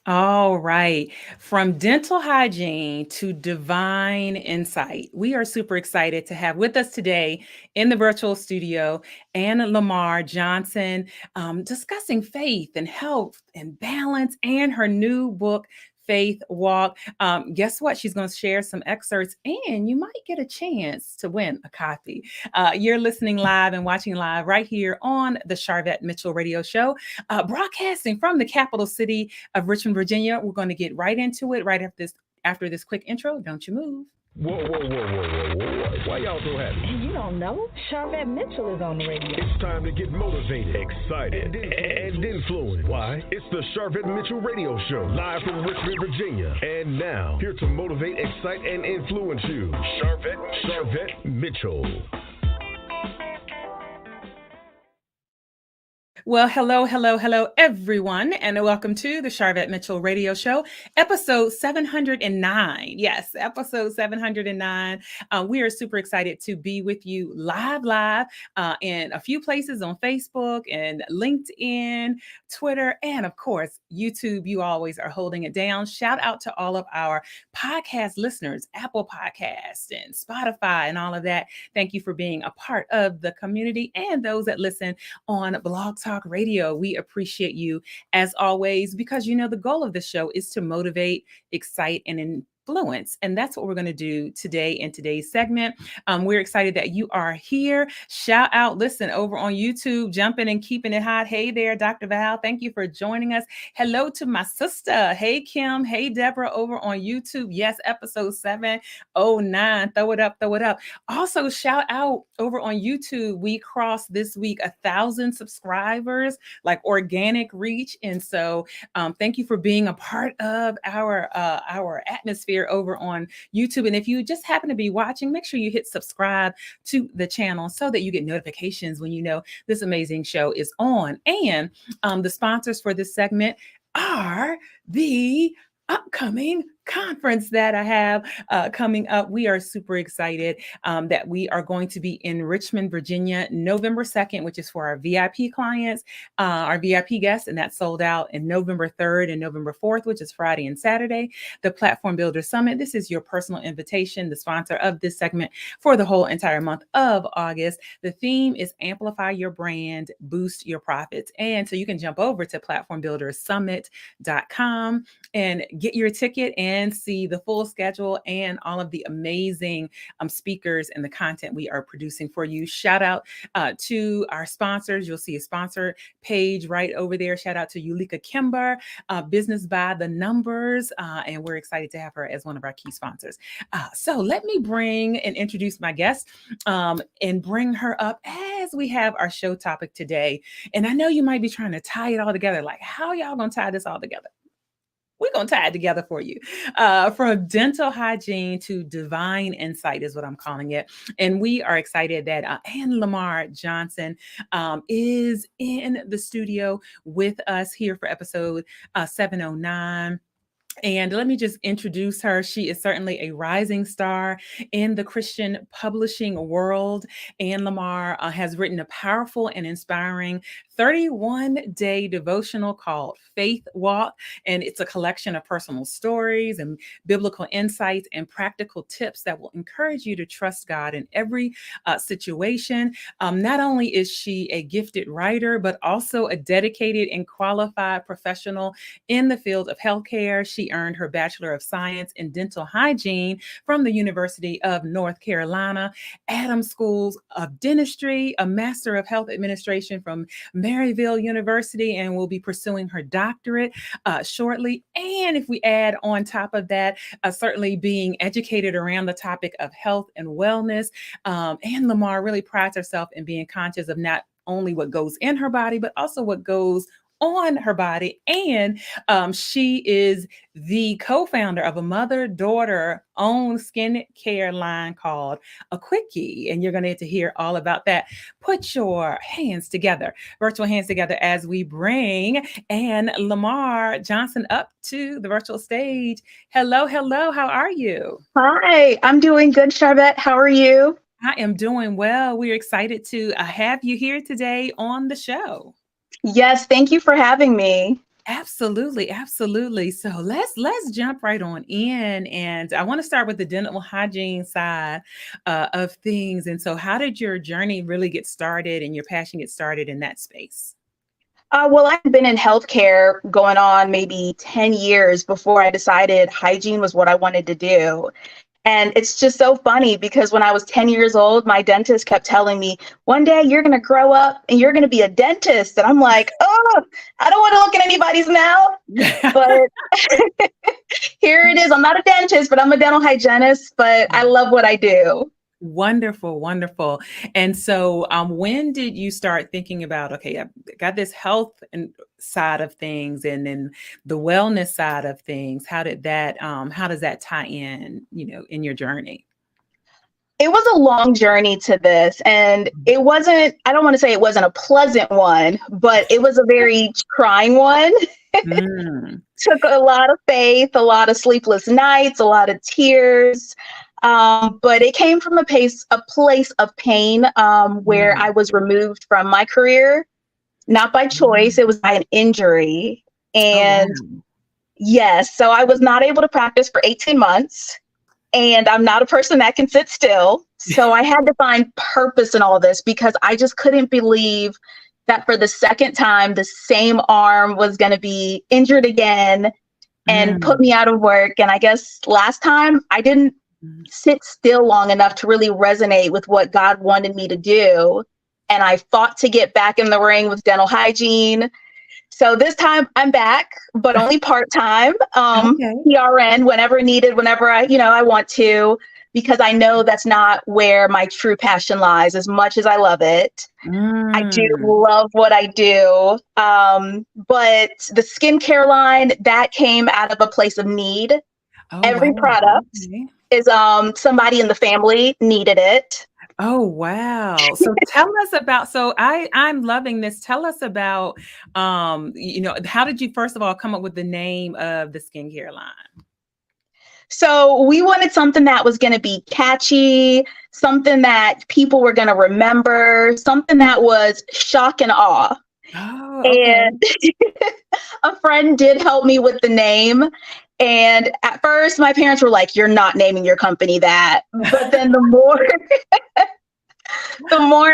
All right. From dental hygiene to divine insight, we are super excited to have with us today in the virtual studio AnnLamar Johnson, discussing faith and health and balance and her new book, Faith Walk. Guess what? She's going to share some excerpts and you might get a chance to win a copy. You're listening live and watching live right here on the Sharvette Mitchell Radio Show, broadcasting from the capital city of Richmond, Virginia. We're going to get right into it right after this quick intro. Don't you move. Whoa, whoa, whoa, whoa, whoa, whoa. Why y'all so happy? You don't know? Sharvette Mitchell is on the radio. It's time to get motivated, excited, and influenced. Why? It's the Sharvette Mitchell Radio Show, live from Richmond, Virginia. And now, here to motivate, excite, and influence you, Sharvette Mitchell. Well, hello, everyone, and welcome to the Sharvette Mitchell Radio Show, episode 709. Yes, episode 709. We are super excited to be with you live in a few places on Facebook and LinkedIn, Twitter, and of course, YouTube. You always are holding it down. Shout out to all of our podcast listeners, Apple Podcasts and Spotify and all of that. Thank you for being a part of the community and those that listen on Blog Talk Radio. We appreciate you as always, because the goal of the show is to motivate, excite, and influence. And that's what we're going to do today in today's segment. We're excited that you are here. Shout out, listen, over on YouTube, jumping and keeping it hot. Hey there, Dr. Val. Thank you for joining us. Hello to my sister. Hey, Kim. Hey, Deborah, over on YouTube. Yes, episode 709. Throw it up. Also, shout out over on YouTube. We crossed this week 1,000 subscribers, like organic reach. And so thank you for being a part of our atmosphere over on YouTube. And if you just happen to be watching, make sure you hit subscribe to the channel so that you get notifications when this amazing show is on. And the sponsors for this segment are the upcoming conference that I have coming up. We are super excited that we are going to be in Richmond, Virginia, November 2nd, which is for our VIP clients, our VIP guests, and that's sold out. And November 3rd and November 4th, which is Friday and Saturday, the Platform Builder Summit. This is your personal invitation, the sponsor of this segment for the whole entire month of August. The theme is amplify your brand, boost your profits. And so you can jump over to platformbuildersummit.com and get your ticket and see the full schedule and all of the amazing speakers and the content we are producing for you. Shout out to our sponsors. You'll see a sponsor page right over there. Shout out to Yulika Kimber, Business by the Numbers, and we're excited to have her as one of our key sponsors. So let me bring and introduce my guest and bring her up as we have our show topic today. And I know you might be trying to tie it all together, like how y'all gonna tie this all together? We're going to tie it together for you. From dental hygiene to divine insight is what I'm calling it. And we are excited that AnnLamar Johnson is in the studio with us here for episode 709. And let me just introduce her. She is certainly a rising star in the Christian publishing world. AnnLamar has written a powerful and inspiring 31-day devotional called Faith Walk. And it's a collection of personal stories and biblical insights and practical tips that will encourage you to trust God in every situation. Not only is she a gifted writer, but also a dedicated and qualified professional in the field of healthcare. She earned her Bachelor of Science in Dental Hygiene from the University of North Carolina, Adams School of Dentistry, a Master of Health Administration from Maryville University, and will be pursuing her doctorate shortly. And if we add on top of that, certainly being educated around the topic of health and wellness, AnnLamar really prides herself in being conscious of not only what goes in her body, but also what goes on her body. And she is the co-founder of a mother-daughter owned skincare line called A Quickie. And you're going to get to hear all about that. Put your hands together, virtual hands together, as we bring AnnLamar Johnson up to the virtual stage. Hello. How are you? Hi, I'm doing good, Sharvette. How are you? I am doing well. We're excited to have you here today on the show. Yes, thank you for having me. Absolutely, absolutely. So let's jump right on in, and I want to start with the dental hygiene side of things. And so, how did your journey really get started, and your passion get started in that space? Well, I've been in healthcare going on maybe 10 years before I decided hygiene was what I wanted to do. And it's just so funny because when I was 10 years old, my dentist kept telling me, one day you're going to grow up and you're going to be a dentist. And I'm like, oh, I don't want to look in anybody's mouth. But here it is. I'm not a dentist, but I'm a dental hygienist, but I love what I do. Wonderful, wonderful. And so, when did you start thinking about, okay, I've got this health and side of things, and then the wellness side of things? How does that tie in, in your journey? It was a long journey to this, and I don't want to say it wasn't a pleasant one, but it was a very trying one. Mm. Took a lot of faith, a lot of sleepless nights, a lot of tears. But it came from a place of pain, where I was removed from my career, not by choice. It was by an injury. And Oh, wow. yes, so I was not able to practice for 18 months. And I'm not a person that can sit still. So I had to find purpose in all this because I just couldn't believe that for the second time, the same arm was going to be injured again and put Mm. me out of work. And I guess last time I didn't Mm. sit still long enough to really resonate with what God wanted me to do. And I fought to get back in the ring with dental hygiene. So this time I'm back, but only part-time, Okay. PRN whenever needed, whenever I want to, because I know that's not where my true passion lies as much as I love it. I do Mm. love what I do. But the skincare line that came out of a place of need. Oh, wow. Every product Okay. is somebody in the family needed it. Oh, wow. So tell us about, so I'm loving this. Tell us about, how did you first of all come up with the name of the skincare line? So we wanted something that was going to be catchy, something that people were going to remember, something that was shock and awe. Oh, okay. And a friend did help me with the name. And at first, my parents were like, "You're not naming your company that." But then the more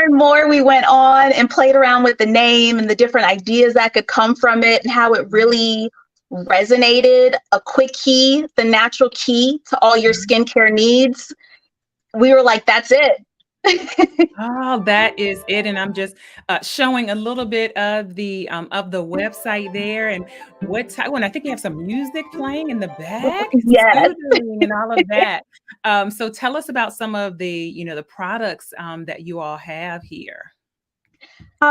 and more we went on and played around with the name and the different ideas that could come from it and how it really resonated, a quick key, the natural key to all your skincare needs, we were like, that's it. Oh, that is it. And I'm just showing a little bit of the website there, and what time. When I think you have some music playing in the back, Yes. soothing, and all of that. So tell us about some of the products that you all have here.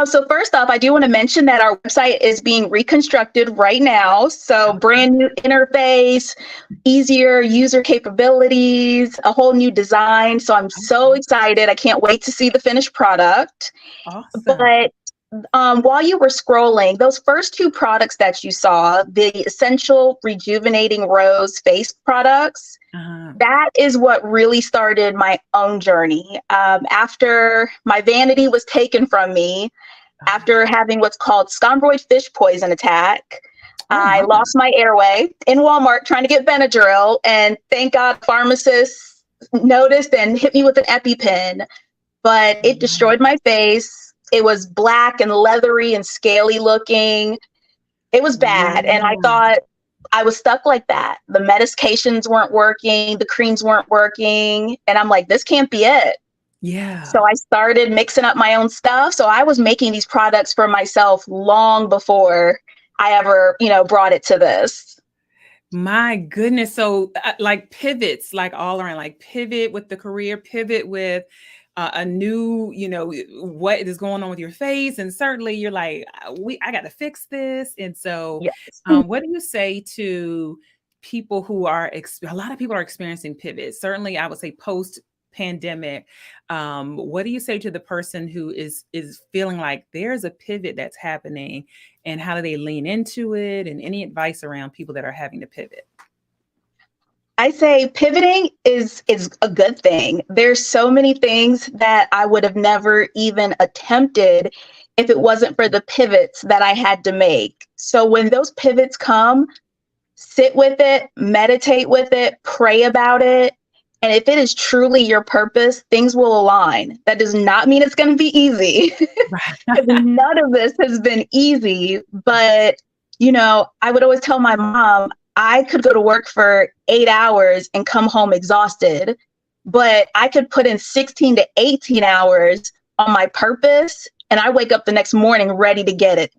So first off, I do want to mention that our website is being reconstructed right now. So brand new interface, easier user capabilities, a whole new design. So I'm so excited. I can't wait to see the finished product. Awesome. But while you were scrolling, those first two products that you saw, the Essential Rejuvenating Rose face products, Uh-huh. that is what really started my own journey. After my vanity was taken from me, after having what's called scombroid fish poison attack, Oh I my. lost my airway in Walmart trying to get Benadryl, and thank God pharmacists noticed and hit me with an EpiPen. But it destroyed my face. It was black and leathery and scaly looking. It was bad. And I Wow. thought I was stuck like that. The medications weren't working. The creams weren't working. And I'm like, this can't be it. Yeah. So I started mixing up my own stuff. So I was making these products for myself long before I ever, brought it to this. My goodness. So like pivots, like all around, like pivot with the career, pivot with a new, what is going on with your face. And certainly you're like, I got to fix this. And so Yes. what do you say to people who a lot of people are experiencing pivots? Certainly I would say post pandemic. What do you say to the person who is feeling like there's a pivot that's happening, and how do they lean into it, and any advice around people that are having to pivot? I say pivoting is a good thing. There's so many things that I would have never even attempted if it wasn't for the pivots that I had to make. So when those pivots come, sit with it, meditate with it, pray about it. And if it is truly your purpose, things will align. That does not mean it's going to be easy. Right. None of this has been easy. But, I would always tell my mom, I could go to work for 8 hours and come home exhausted, but I could put in 16 to 18 hours on my purpose, and I wake up the next morning ready to get it.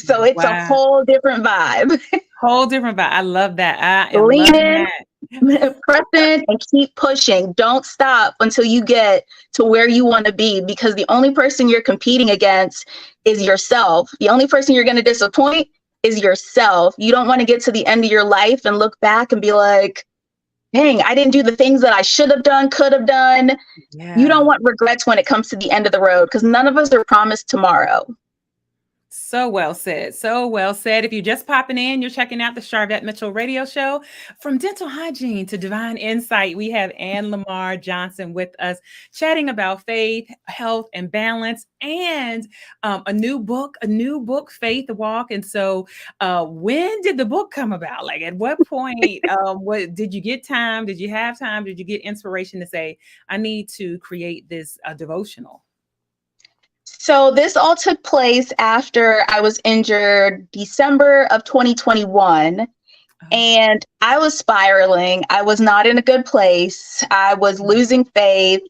So it's a whole different vibe. Whole different vibe. I love that. I am Lean loving in, that. press in, and keep pushing. Don't stop until you get to where you want to be, because the only person you're competing against is yourself. The only person you're going to disappoint is yourself. You don't want to get to the end of your life and look back and be like, dang, I didn't do the things that I should have done, could have done. Yeah. You don't want regrets when it comes to the end of the road, because none of us are promised tomorrow. So well said. So well said. If you're just popping in, you're checking out the Sharvette Mitchell Radio Show. From dental hygiene to divine insight, we have AnnLamar Johnson with us, chatting about faith, health, and balance, and a new book, Faith Walk. And so when did the book come about? Like, at what point, what did you get time? Did you have time? Did you get inspiration to say, I need to create this devotional? So this all took place after I was injured December of 2021, and I was spiraling. I was not in a good place. I was losing faith,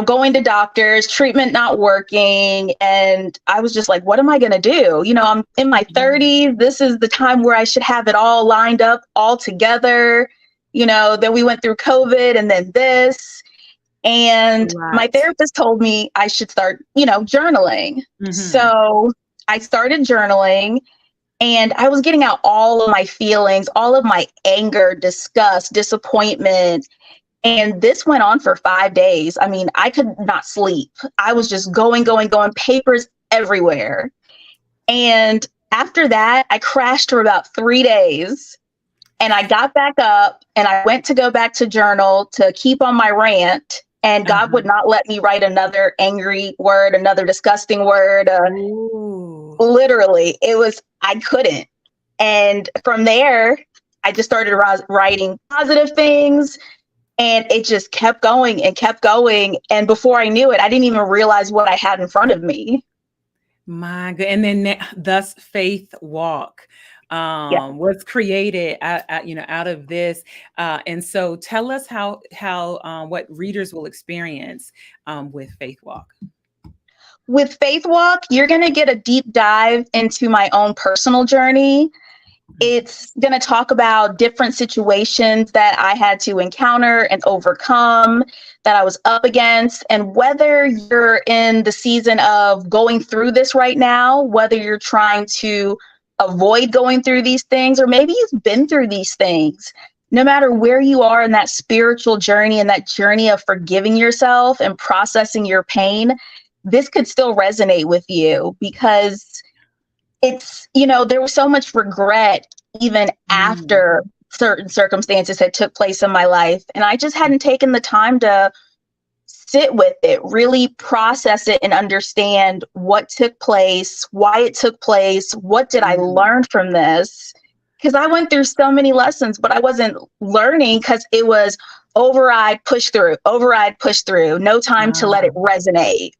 going to doctors, treatment not working. And I was just like, what am I going to do? I'm in my 30s. This is the time where I should have it all lined up, all together. Then we went through COVID and then this. And my therapist told me I should start, journaling. Mm-hmm. So I started journaling, and I was getting out all of my feelings, all of my anger, disgust, disappointment. And this went on for 5 days. I mean, I could not sleep. I was just going, papers everywhere. And after that, I crashed for about 3 days. And I got back up and I went to go back to journal to keep on my rant. And God would not let me write another angry word, another disgusting word. Literally, I couldn't. And from there, I just started writing positive things, and it just kept going and kept going. And before I knew it, I didn't even realize what I had in front of me. My God. And then thus Faith Walk was created out of this. And so tell us how what readers will experience with Faith Walk. With Faith Walk, you're going to get a deep dive into my own personal journey. It's going to talk about different situations that I had to encounter and overcome, that I was up against, and whether you're in the season of going through this right now, whether you're trying to avoid going through these things, or maybe you've been through these things. No matter where you are in that spiritual journey and that journey of forgiving yourself and processing your pain, this could still resonate with you, because it's, there was so much regret even after certain circumstances had took place in my life. And I just hadn't taken the time to sit with it, really process it, and understand what took place, why it took place, what did I learn from this? Because I went through so many lessons, but I wasn't learning because it was override, push through, no time to let it resonate.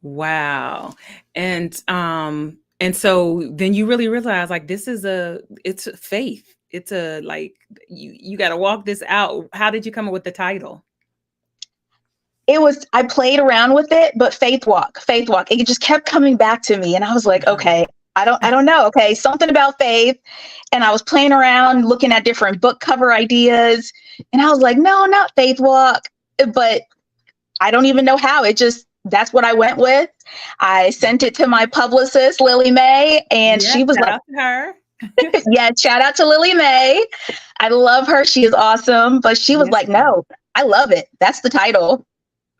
Wow. And so then you really realize, like, it's faith. It's you got to walk this out. How did you come up with the title? I played around with it, but Faith Walk. It just kept coming back to me. And I was like, okay, I don't know. Okay. Something about faith. And I was playing around looking at different book cover ideas. And I was like, no, not Faith Walk. But I don't even know how. That's what I went with. I sent it to my publicist, Lily Mae, and she was like, shout out to her. Yeah, shout out to Lily Mae. I love her. She is awesome. But she was like, no, I love it. That's the title.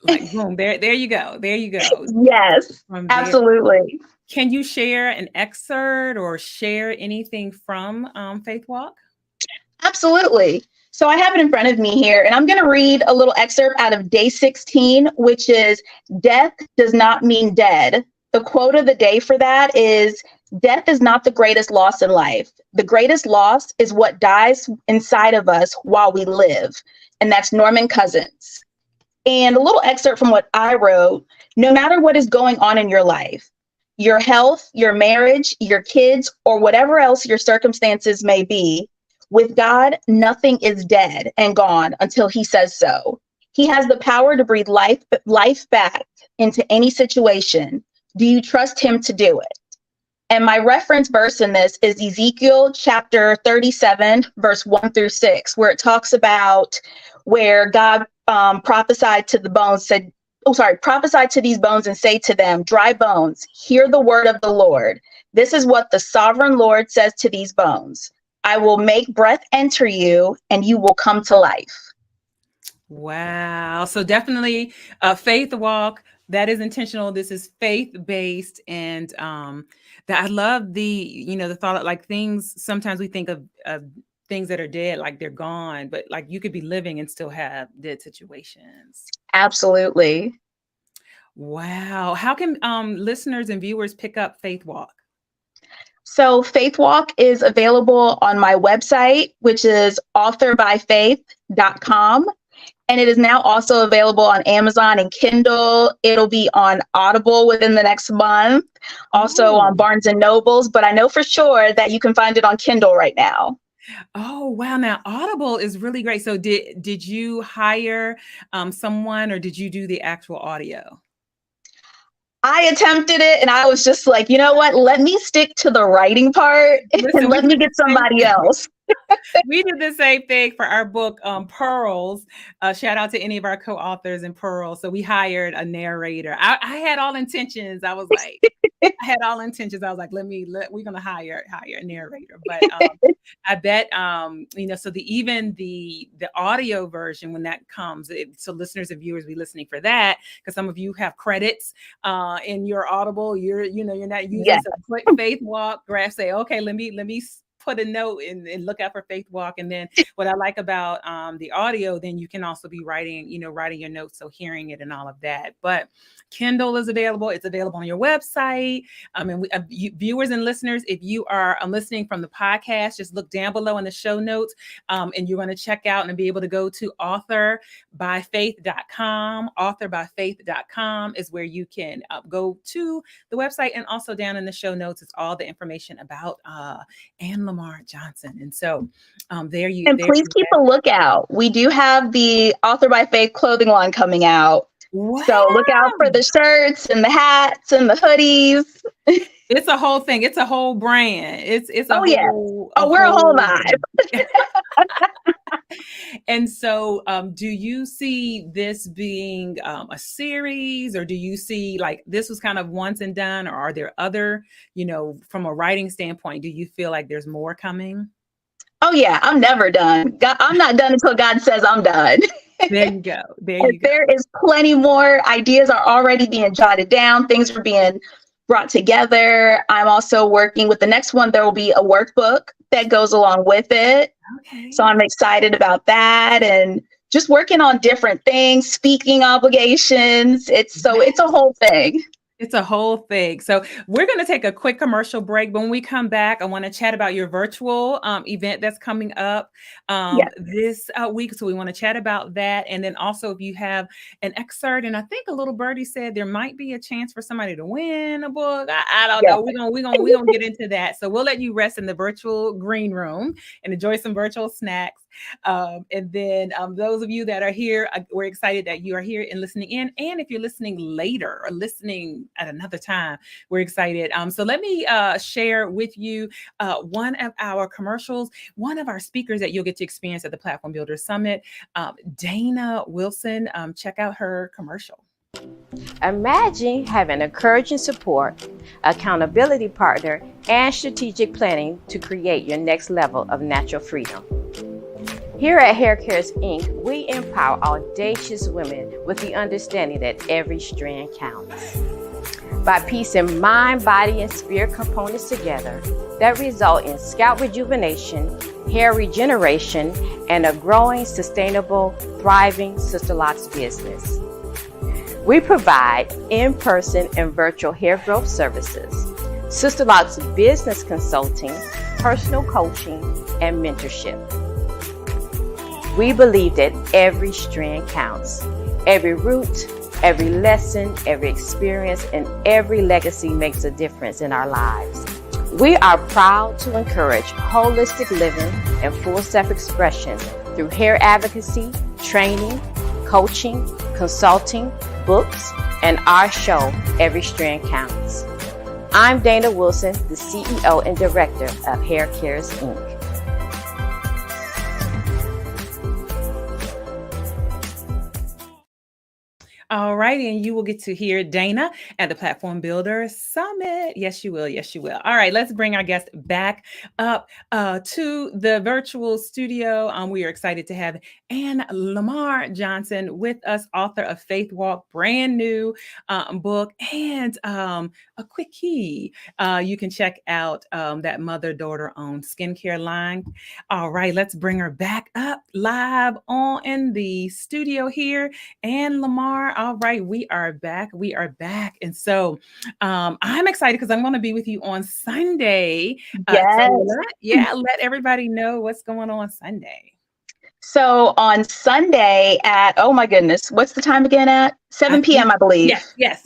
Like, boom, there you go. There you go. Yes, absolutely. Can you share an excerpt or share anything from Faith Walk? Absolutely. So I have it in front of me here, and I'm going to read a little excerpt out of day 16, which is death does not mean dead. The quote of the day for that is, death is not the greatest loss in life. The greatest loss is what dies inside of us while we live. And that's Norman Cousins. And a little excerpt from what I wrote, no matter what is going on in your life, your health, your marriage, your kids, or whatever else your circumstances may be, with God, nothing is dead and gone until he says so. He has the power to breathe life back into any situation. Do you trust him to do it? And my reference verse in this is Ezekiel chapter 37, verse 1-6, where it talks about where God prophesied to the bones, prophesied to these bones and say to them, dry bones, hear the word of the Lord. This is what the sovereign Lord says to these bones. I will make breath enter you and you will come to life. Wow. So definitely a faith walk that is intentional. This is faith-based. And that I love the thought of like things, sometimes we think of things that are dead, like they're gone, but like you could be living and still have dead situations. Absolutely. Wow. How can listeners and viewers pick up Faith Walk? So Faith Walk is available on my website, which is authorbyfaith.com. And it is now also available on Amazon and Kindle. It'll be on Audible within the next month, also on Barnes and Nobles, but I know for sure that you can find it on Kindle right now. Oh, wow. Now Audible is really great. So did you hire someone or did you do the actual audio? I attempted it and I was just like, you know what? Let me stick to the writing part and let me get somebody else. We did the same thing for our book, Pearls. Shout out to any of our co-authors in Pearls. So we hired a narrator. I had all intentions. I was like, we're going to hire a narrator. But I bet, so even the audio version, when that comes, so listeners and viewers be listening for that, because some of you have credits in your Audible. You're not using so click Faith Walk, graph, say, okay, let me put a note and look out for Faith Walk. And then what I like about the audio, then you can also be writing your notes. So hearing it and all of that. But Kindle is available. It's available on your website. And viewers and listeners, if you are listening from the podcast, just look down below in the show notes and you're going to check out and be able to go to authorbyfaith.com. Authorbyfaith.com is where you can go to the website, and also down in the show notes, it's all the information about AnnLamar Johnson. And so please keep a lookout. We do have the Author by Faith clothing line coming out. Wow. So look out for the shirts and the hats and the hoodies. It's a whole thing. It's a whole brand. It's we're a whole vibe. And so do you see this being a series, or do you see like this was kind of once and done, or are there other, from a writing standpoint, do you feel like there's more coming? Oh yeah, I'm never done. I'm not done until God says I'm done. There you go. There is plenty more. Ideas are already being jotted down. Things are being brought together. I'm also working with the next one. There will be a workbook that goes along with it. Okay. So I'm excited about that, and just working on different things, speaking obligations. It's a whole thing. It's a whole thing. So we're going to take a quick commercial break. When we come back, I want to chat about your virtual event that's coming up this week. So we want to chat about that. And then also if you have an excerpt, and I think a little birdie said there might be a chance for somebody to win a book. I don't know. We're gonna get into that. So we'll let you rest in the virtual green room and enjoy some virtual snacks. And then those of you that are here, we're excited that you are here and listening in. And if you're listening later or listening at another time, we're excited. So let me share with you one of our commercials, one of our speakers that you'll get to experience at the Platform Builder Summit, Dana Wilson. Check out her commercial. Imagine having encouraging support, accountability partner, and strategic planning to create your next level of natural freedom. Here at Hair Cares Inc., we empower audacious women with the understanding that every strand counts. by piecing mind, body, and spirit components together that result in scalp rejuvenation, hair regeneration, and a growing, sustainable, thriving Sisterlocks business. We provide in-person and virtual hair growth services, Sisterlocks business consulting, personal coaching, and mentorship. We believe that every strand counts. Every root, every lesson, every experience, and every legacy makes a difference in our lives. We are proud to encourage holistic living and full self-expression through hair advocacy, training, coaching, consulting, books, and our show, Every Strand Counts. I'm Dana Wilson, the CEO and Director of Hair Cares, Inc. All right, and you will get to hear Dana at the Platform Builder Summit. Yes, you will. Yes, you will. All right, let's bring our guest back up to the virtual studio. We are excited to have AnnLamar Johnson with us, author of Faith Walk, brand new book, and a quick key. You can check out that mother-daughter owned skincare line. All right, let's bring her back up live on in the studio here. AnnLamar, all right, we are back. We are back. And so I'm excited because I'm going to be with you on Sunday. Yes. Let everybody know what's going on Sunday. So on Sunday at, oh my goodness, what's the time again at? 7 p.m., I believe. Yes.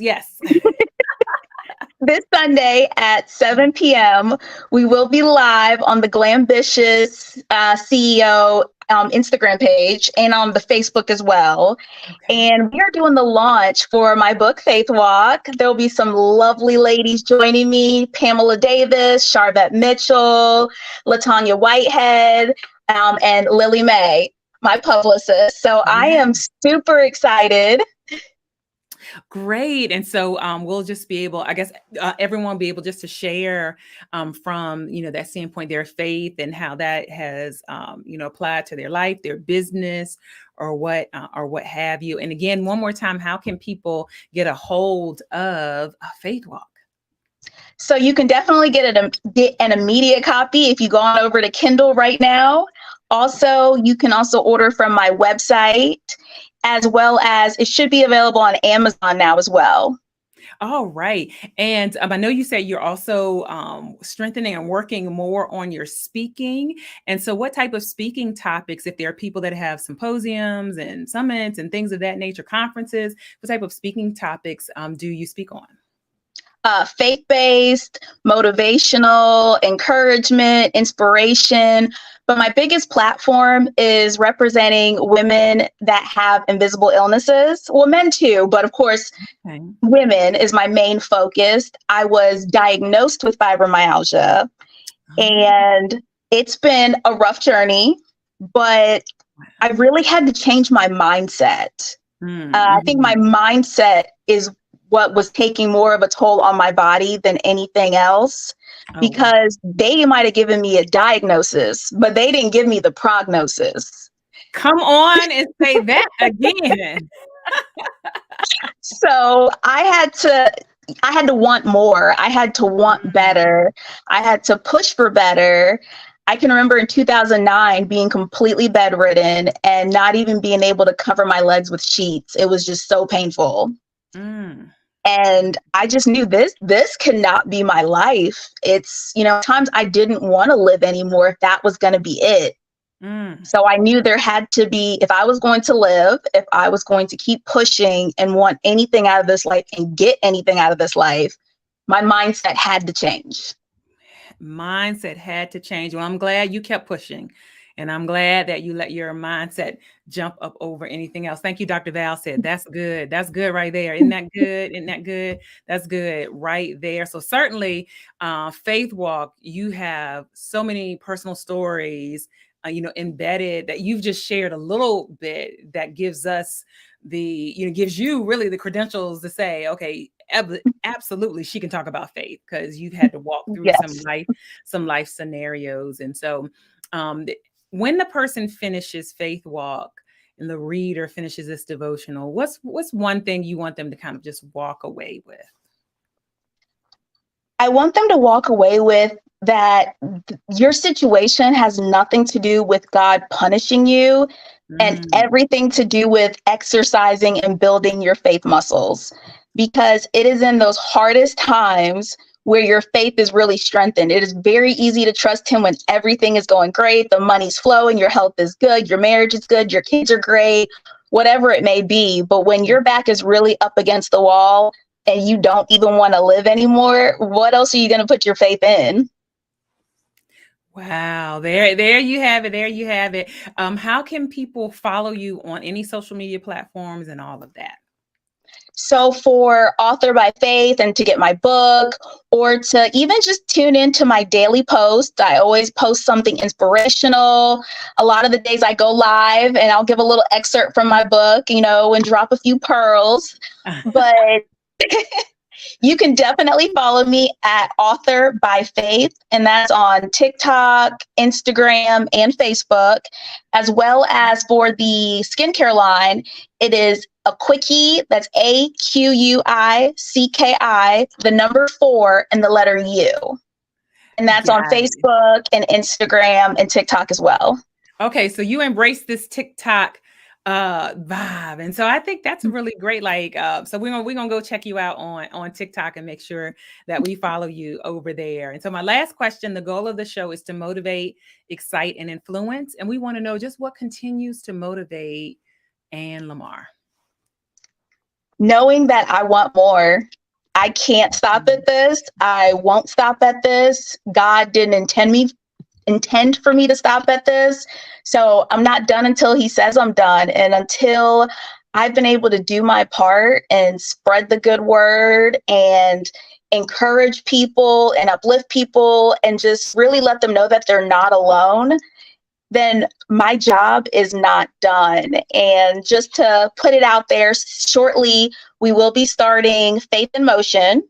This Sunday at 7 p.m., we will be live on the Glambitious CEO Instagram page and on the Facebook as well. Okay. And we are doing the launch for my book, Faith Walk. There'll be some lovely ladies joining me, Pamela Davis, Sharvette Mitchell, LaTanya Whitehead, and Lily Mae, my publicist. So I am super excited. Great. And so we'll just be able, I guess, everyone will be able just to share from, that standpoint, their faith and how that has, applied to their life, their business, or what have you. And again, one more time, how can people get a hold of Faith Walk? So you can definitely get an immediate copy if you go on over to Kindle right now. Also, you can also order from my website, as well as it should be available on Amazon now as well. All right. And I know you said you're also strengthening and working more on your speaking. And so what type of speaking topics, if there are people that have symposiums and summits and things of that nature, conferences, what type of speaking topics do you speak on? Faith-based, motivational, encouragement, inspiration. But my biggest platform is representing women that have invisible illnesses. Well, men too, but of course, women is my main focus. I was diagnosed with fibromyalgia, and it's been a rough journey, but I really had to change my mindset. I think my mindset is what was taking more of a toll on my body than anything else, because they might have given me a diagnosis, but they didn't give me the prognosis. Come on and say that again. So I had to want more. I had to want better. I had to push for better. I can remember in 2009 being completely bedridden and not even being able to cover my legs with sheets. It was just so painful. And I just knew this cannot be my life. It's, times I didn't want to live anymore if that was going to be it. So I knew there had to be, if I was going to live, if I was going to keep pushing and want anything out of this life and get anything out of this life, my mindset had to change. Mindset had to change. Well, I'm glad you kept pushing. And I'm glad that you let your mindset jump up over anything else. Thank you, Dr. Val said. That's good. That's good right there. Isn't that good? Isn't that good? That's good right there. So certainly, Faith Walk, you have so many personal stories, embedded that you've just shared a little bit that gives us gives you really the credentials to say, okay, absolutely, she can talk about faith because you've had to walk through some life scenarios. And so, when the person finishes Faith Walk and the reader finishes this devotional, what's one thing you want them to kind of just walk away with? I want them to walk away with that your situation has nothing to do with God punishing you and everything to do with exercising and building your faith muscles, because it is in those hardest times where your faith is really strengthened. It is very easy to trust him when everything is going great, the money's flowing, your health is good, your marriage is good, your kids are great, whatever it may be. But when your back is really up against the wall and you don't even want to live anymore, what else are you going to put your faith in? Wow, there you have it. There you have it. How can people follow you on any social media platforms and all of that? So for Author by Faith and to get my book, or to even just tune into my daily post, I always post something inspirational. A lot of the days I go live and I'll give a little excerpt from my book, and drop a few pearls. But you can definitely follow me at Author by Faith, and that's on TikTok, Instagram, and Facebook, as well as for the skincare line, it is a quickie. That's AQUICKI, the number 4 and the letter U. And that's on Facebook and Instagram and TikTok as well. Okay, so you embrace this TikTok vibe, and so I think that's really great. So we're gonna go check you out on TikTok and make sure that we follow you over there. And so my last question, the goal of the show is to motivate, excite, and influence, and we want to know just what continues to motivate AnnLamar. Knowing that I want more. I can't stop at this. I won't stop at this. God didn't intend for me to stop at this. So I'm not done until he says I'm done. And until I've been able to do my part and spread the good word and encourage people and uplift people and just really let them know that they're not alone, then my job is not done. And just to put it out there, shortly, we will be starting Faith in Motion,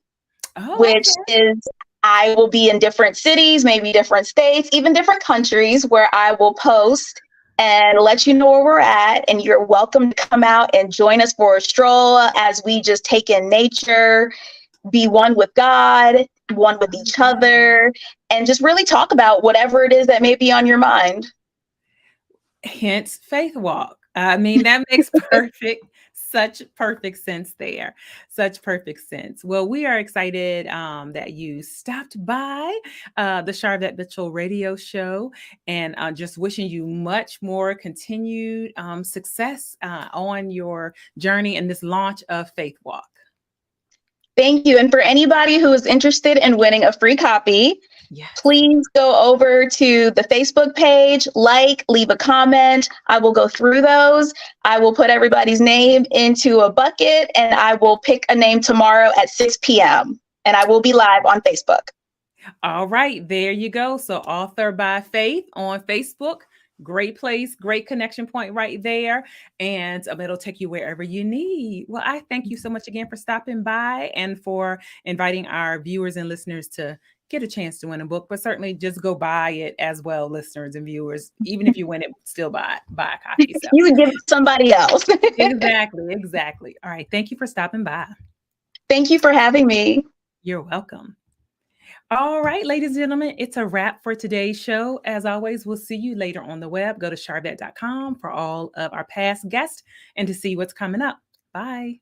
which is, I will be in different cities, maybe different states, even different countries, where I will post and let you know where we're at. And you're welcome to come out and join us for a stroll as we just take in nature, be one with God, one with each other, and just really talk about whatever it is that may be on your mind. Hence Faith Walk. I mean, that makes such perfect sense there. Such perfect sense. Well, we are excited that you stopped by the Sharvette Mitchell Radio Show, and just wishing you much more continued success on your journey in this launch of Faith Walk. Thank you. And for anybody who is interested in winning a free copy, please go over to the Facebook page, leave a comment. I will go through those. I will put everybody's name into a bucket, and I will pick a name tomorrow at 6 p.m. And I will be live on Facebook. All right, there you go. So Author by Faith on Facebook. Great place, great connection point right there. And it'll take you wherever you need. Well, I thank you so much again for stopping by and for inviting our viewers and listeners to get a chance to win a book, but certainly just go buy it as well, listeners and viewers. Even if you win it, still buy a copy. So. You would give it to somebody else. Exactly. All right. Thank you for stopping by. Thank you for having me. You're welcome. All right, ladies and gentlemen, it's a wrap for today's show. As always, we'll see you later on the web. Go to sharvette.com for all of our past guests and to see what's coming up. Bye.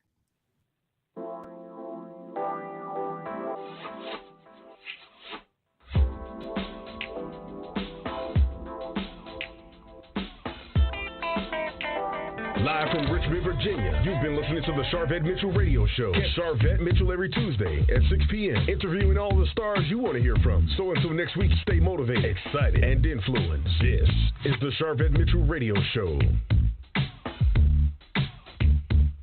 Live from Richmond, Virginia, you've been listening to the Sharvette Mitchell Radio Show. Get Sharvette Mitchell every Tuesday at 6 p.m. interviewing all the stars you want to hear from. So until next week, stay motivated, excited, and influenced. This is the Sharvette Mitchell Radio Show.